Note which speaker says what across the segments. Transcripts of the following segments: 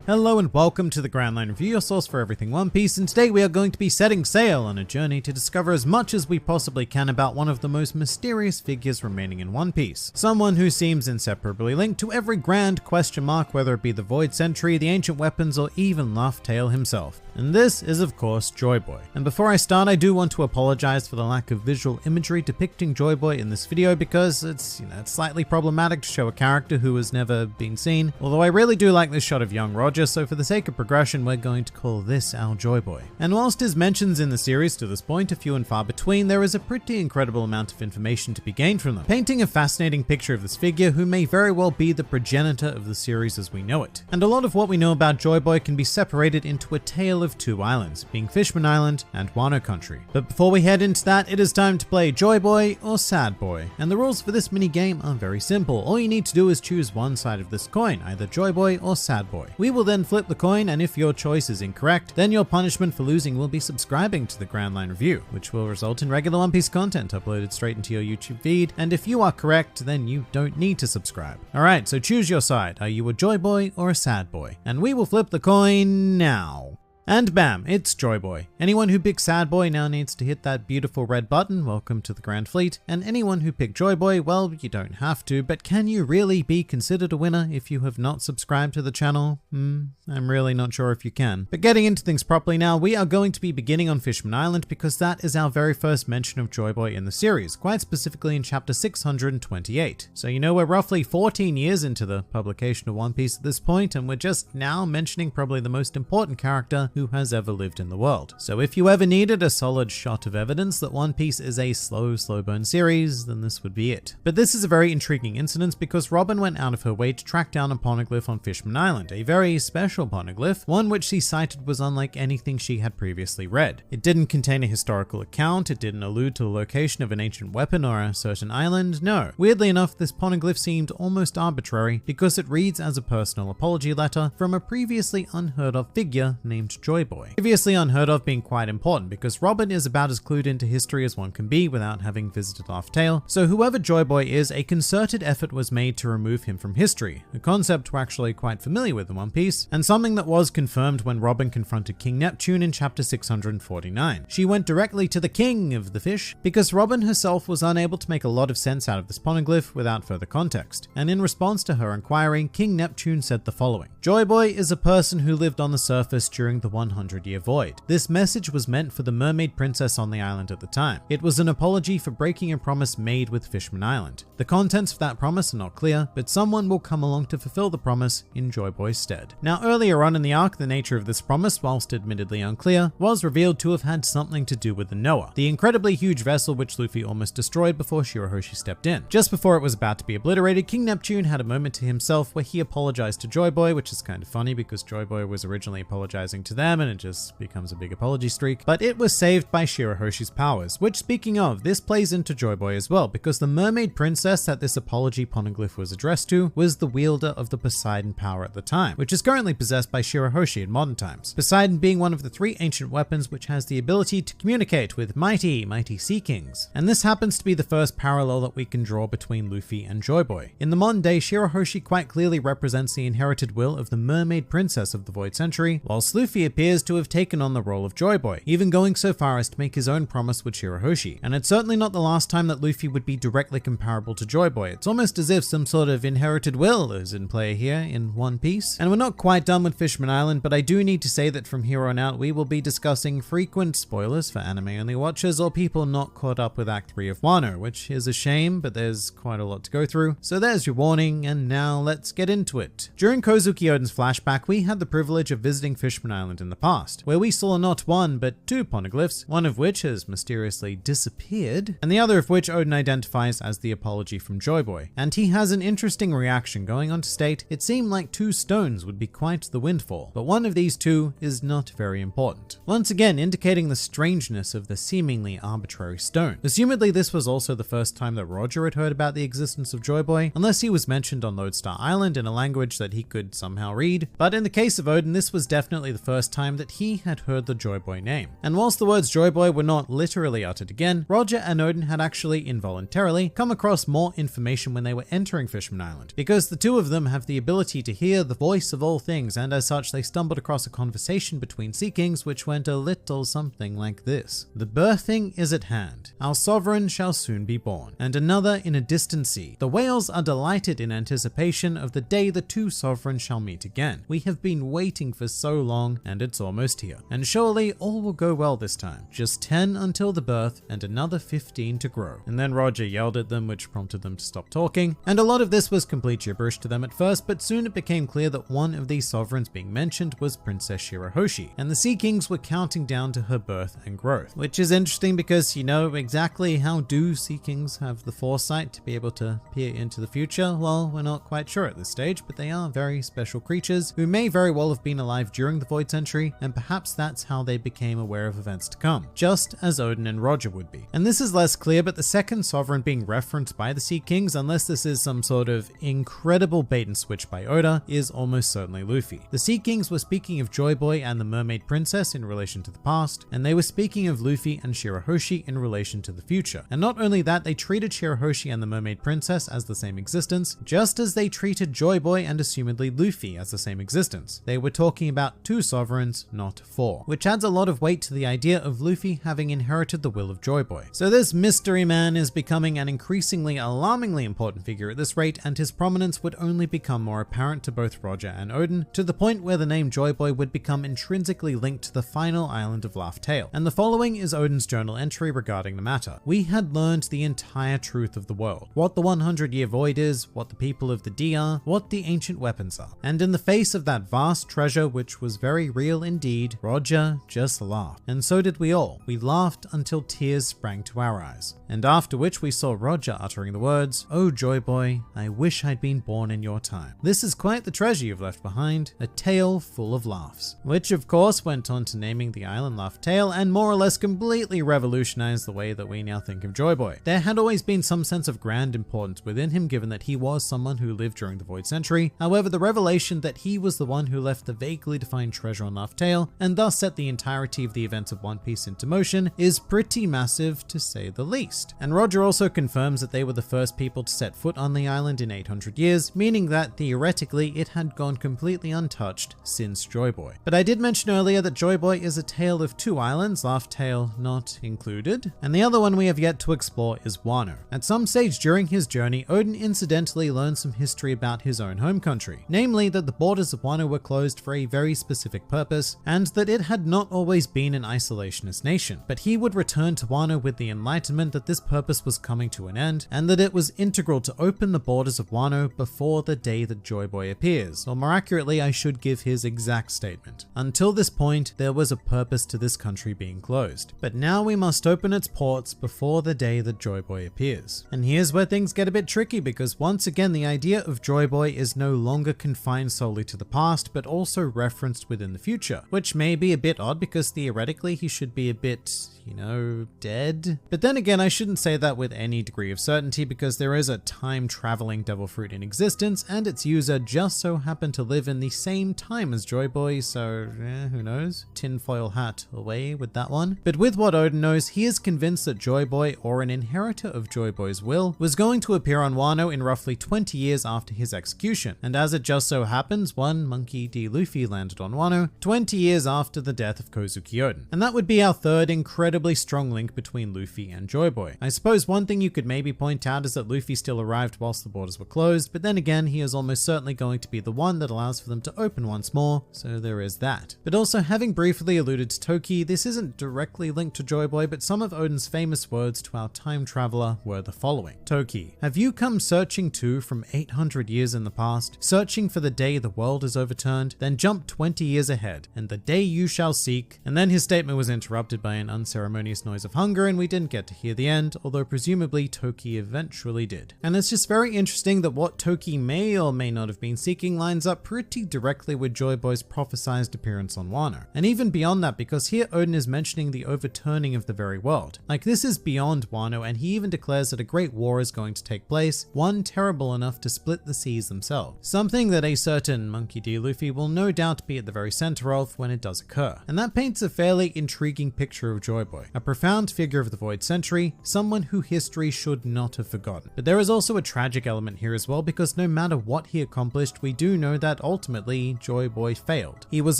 Speaker 1: Hello and welcome to the Grand Line Review, your source for everything One Piece, and today we are going to be setting sail on a journey to discover as much as we possibly can about one of the most mysterious figures remaining in One Piece. Someone who seems inseparably linked to every grand question mark, whether it be the Void Century, the Ancient Weapons, or even Laugh Tale himself. And this is of course Joyboy. And before I start, I do want to apologize for the lack of visual imagery depicting Joyboy in this video because it's slightly problematic to show a character who has never been seen, although I really do like this shot of young Roger, so for the sake of progression we're going to call this our Joyboy. And whilst his mentions in the series to this point are few and far between, there is a pretty incredible amount of information to be gained from them, painting a fascinating picture of this figure who may very well be the progenitor of the series as we know it. And a lot of what we know about Joyboy can be separated into a tale of two islands, being Fishman Island and Wano Country. But before we head into that, it is time to play Joyboy or Sad Boy. And the rules for this mini game are very simple. All you need to do is choose one side of this coin, either Joyboy or Sad Boy. We will then flip the coin, and if your choice is incorrect, then your punishment for losing will be subscribing to the Grand Line Review, which will result in regular One Piece content uploaded straight into your YouTube feed. And if you are correct, then you don't need to subscribe. Alright, so choose your side. Are you a Joyboy or a Sad Boy? And we will flip the coin now. And bam, it's Joyboy. Anyone who picked Sad Boy now needs to hit that beautiful red button, welcome to the Grand Fleet, and anyone who picked Joyboy, well, you don't have to, but can you really be considered a winner if you have not subscribed to the channel? I'm really not sure if you can. But getting into things properly now, we are going to be beginning on Fishman Island because that is our very first mention of Joyboy in the series, quite specifically in chapter 628. So you know we're roughly 14 years into the publication of One Piece at this point, and we're just now mentioning probably the most important character who has ever lived in the world. So if you ever needed a solid shot of evidence that One Piece is a slow burn series, then this would be it. But this is a very intriguing incident because Robin went out of her way to track down a poneglyph on Fishman Island, a very special poneglyph, one which she cited was unlike anything she had previously read. It didn't contain a historical account, it didn't allude to the location of an ancient weapon or a certain island, no. Weirdly enough, this poneglyph seemed almost arbitrary because it reads as a personal apology letter from a previously unheard of figure named Joyboy. Previously unheard of being quite important because Robin is about as clued into history as one can be without having visited Laugh Tale, so whoever Joyboy is, a concerted effort was made to remove him from history, a concept we're actually quite familiar with in One Piece, and something that was confirmed when Robin confronted King Neptune in chapter 649. She went directly to the king of the fish because Robin herself was unable to make a lot of sense out of this poneglyph without further context, and in response to her inquiry, King Neptune said the following: Joyboy is a person who lived on the surface during the 100-year void. This message was meant for the mermaid princess on the island at the time. It was an apology for breaking a promise made with Fishman Island. The contents of that promise are not clear, but someone will come along to fulfill the promise in Joyboy's stead. Now earlier on in the arc, the nature of this promise, whilst admittedly unclear, was revealed to have had something to do with the Noah, the incredibly huge vessel which Luffy almost destroyed before Shirahoshi stepped in. Just before it was about to be obliterated, King Neptune had a moment to himself where he apologized to Joyboy, which is kind of funny because Joyboy was originally apologizing to them and it just becomes a big apology streak, but it was saved by Shirahoshi's powers, which, speaking of, this plays into Joyboy as well because the mermaid princess that this apology poneglyph was addressed to was the wielder of the Poseidon power at the time, which is currently possessed by Shirahoshi in modern times. Poseidon being one of the three ancient weapons which has the ability to communicate with mighty sea kings. And this happens to be the first parallel that we can draw between Luffy and Joyboy. In the modern day, Shirahoshi quite clearly represents the inherited will of the mermaid princess of the Void Century, whilst Luffy appears to have taken on the role of Joyboy, even going so far as to make his own promise with Shirahoshi. And it's certainly not the last time that Luffy would be directly comparable to Joyboy. It's almost as if some sort of inherited will is in play here in One Piece. And we're not quite done with Fishman Island, but I do need to say that from here on out we will be discussing frequent spoilers for anime-only watchers or people not caught up with Act 3 of Wano, which is a shame, but there's quite a lot to go through. So there's your warning, and now let's get into it. During Kozuki Oden's flashback, we had the privilege of visiting Fishman Island in the past, where we saw not one but two poneglyphs, one of which has mysteriously disappeared, and the other of which Oden identifies as the apology from Joyboy. And he has an interesting reaction, going on to state, it seemed like two stones would be quite the windfall, but one of these two is not very important. Once again indicating the strangeness of the seemingly arbitrary stone. Assumedly this was also the first time that Roger had heard about the existence of Joyboy, unless he was mentioned on Lodestar Island in a language that he could somehow read, but in the case of Oden, this was definitely the first time that he had heard the joyboy name. And whilst the words joyboy were not literally uttered again, Roger and Odin had actually involuntarily come across more information when they were entering Fishman Island, because the two of them have the ability to hear the voice of all things, and as such they stumbled across a conversation between Sea Kings which went a little something like this. The birthing is at hand. Our sovereign shall soon be born, and another in a distant sea. The whales are delighted in anticipation of the day the two sovereigns shall meet again. We have been waiting for so long, and it's almost here. And surely all will go well this time. Just 10 until the birth, and another 15 to grow. And then Roger yelled at them, which prompted them to stop talking. And a lot of this was complete gibberish to them at first, but soon it became clear that one of these sovereigns being mentioned was Princess Shirahoshi, and the Sea Kings were counting down to her birth and growth. Which is interesting because you know exactly how do Sea Kings have the foresight to be able to peer into the future? Well, we're not quite sure at this stage, but they are very special creatures who may very well have been alive during the Void Century, and perhaps that's how they became aware of events to come, just as Odin and Roger would be. And this is less clear, but the second sovereign being referenced by the Sea Kings, unless this is some sort of incredible bait and switch by Oda, is almost certainly Luffy. The Sea Kings were speaking of Joyboy and the Mermaid Princess in relation to the past, and they were speaking of Luffy and Shirahoshi in relation to the future. And not only that, they treated Shirahoshi and the Mermaid Princess as the same existence, just as they treated Joyboy and assumedly Luffy as the same existence. They were talking about two sovereigns, not four, which adds a lot of weight to the idea of Luffy having inherited the will of Joyboy. So this mystery man is becoming an increasingly alarmingly important figure at this rate, and his prominence would only become more apparent to both Roger and Odin, to the point where the name Joyboy would become intrinsically linked to the final island of Laugh Tale. And the following is Odin's journal entry regarding the matter. We had learned the entire truth of the world, what the 100-year void is, what the people of the D are, what the ancient weapons are. And in the face of that vast treasure, which was very real indeed, Roger just laughed. And so did we all. We laughed until tears sprang to our eyes. And after which we saw Roger uttering the words, "Oh Joyboy, I wish I'd been born in your time. This is quite the treasure you've left behind, a tale full of laughs." Which of course went on to naming the island Laugh Tale and more or less completely revolutionized the way that we now think of Joyboy. There had always been some sense of grand importance within him, given that he was someone who lived during the Void Century. However, the revelation that he was the one who left the vaguely defined treasure on Laugh Tale, and thus set the entirety of the events of One Piece into motion, is pretty massive to say the least. And Roger also confirms that they were the first people to set foot on the island in 800 years, meaning that theoretically it had gone completely untouched since Joyboy. But I did mention earlier that Joyboy is a tale of two islands, Laugh Tale not included, and the other one we have yet to explore is Wano. At some stage during his journey, Odin incidentally learned some history about his own home country, namely that the borders of Wano were closed for a very specific purpose, and that it had not always been an isolationist nation. But he would return to Wano with the enlightenment that this purpose was coming to an end, and that it was integral to open the borders of Wano before the day that Joyboy appears, or more accurately, I should give his exact statement. Until this point, there was a purpose to this country being closed, but now we must open its ports before the day that Joyboy appears. And here's where things get a bit tricky, because once again the idea of Joyboy is no longer confined solely to the past, but also referenced within the future, which may be a bit odd because theoretically he should be a bit, you know, dead. But then again, I shouldn't say that with any degree of certainty, because there is a time-traveling devil fruit in existence, and its user just so happened to live in the same time as Joyboy, so who knows? Tinfoil hat away with that one. But with what Odin knows, he is convinced that Joyboy, or an inheritor of Joyboy's will, was going to appear on Wano in roughly 20 years after his execution. And as it just so happens, one Monkey D. Luffy landed on Wano 20 years after the death of Kozuki Odin. And that would be our third incredibly strong link between Luffy and Joyboy. I suppose one thing you could maybe point out is that Luffy still arrived whilst the borders were closed, but then again, he is almost certainly going to be the one that allows for them to open once more, so there is that. But also, having briefly alluded to Toki, this isn't directly linked to Joyboy, but some of Odin's famous words to our time traveler were the following. Toki, have you come searching too from 800 years in the past, searching for the day the world is overturned? Then jump 20 years ahead, and the day you shall seek. And then his statement was interrupted by an unceremonious noise of hunger, and we didn't get to hear the end, although presumably Toki eventually did. And it's just very interesting that what Toki may or may not have been seeking lines up pretty directly with Joyboy's prophesized appearance on Wano. And even beyond that, because here Odin is mentioning the overturning of the very world. Like, this is beyond Wano, and he even declares that a great war is going to take place, one terrible enough to split the seas themselves. Something that a certain Monkey D. Luffy will no doubt be at the very center Centeroth when it does occur. And that paints a fairly intriguing picture of Joyboy, a profound figure of the Void Century, someone who history should not have forgotten. But there is also a tragic element here as well, because no matter what he accomplished, we do know that ultimately Joyboy failed. He was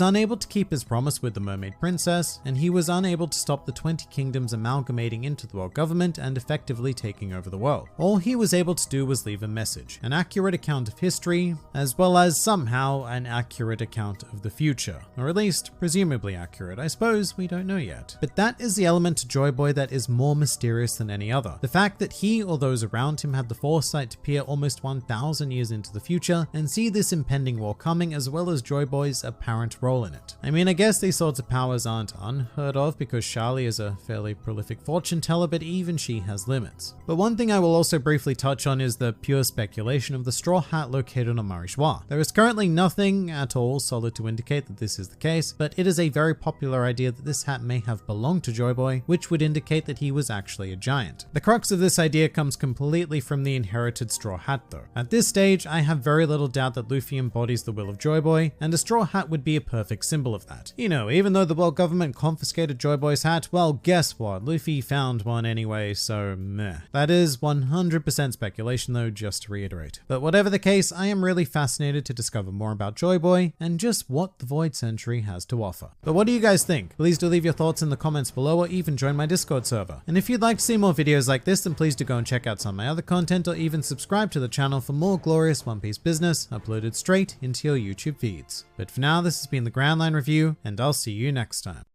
Speaker 1: unable to keep his promise with the Mermaid Princess, and he was unable to stop the 20 kingdoms amalgamating into the world government and effectively taking over the world. All he was able to do was leave a message, an accurate account of history, as well as somehow an accurate account of the future. Or at least, presumably accurate. I suppose we don't know yet. But that is the element to Joyboy that is more mysterious than any other. The fact that he or those around him had the foresight to peer almost 1,000 years into the future and see this impending war coming, as well as Joyboy's apparent role in it. I mean, I guess these sorts of powers aren't unheard of because Charlie is a fairly prolific fortune teller, but even she has limits. But one thing I will also briefly touch on is the pure speculation of the straw hat located on Marichois. There is currently nothing at all solid to indicate that this is the case, but it is a very popular idea that this hat may have belonged to Joyboy, which would indicate that he was actually a giant. The crux of this idea comes completely from the inherited straw hat though. At this stage, I have very little doubt that Luffy embodies the will of Joyboy, and a straw hat would be a perfect symbol of that. You know, even though the world government confiscated Joyboy's hat, well, guess what? Luffy found one anyway, so meh. That is 100% speculation though, just to reiterate. But whatever the case, I am really fascinated to discover more about Joyboy and just what the Void Century has to offer. But what do you guys think? Please do leave your thoughts in the comments below, or even join my Discord server. And if you'd like to see more videos like this, then please do go and check out some of my other content, or even subscribe to the channel for more glorious One Piece business uploaded straight into your YouTube feeds. But for now, this has been the Grand Line Review, and I'll see you next time.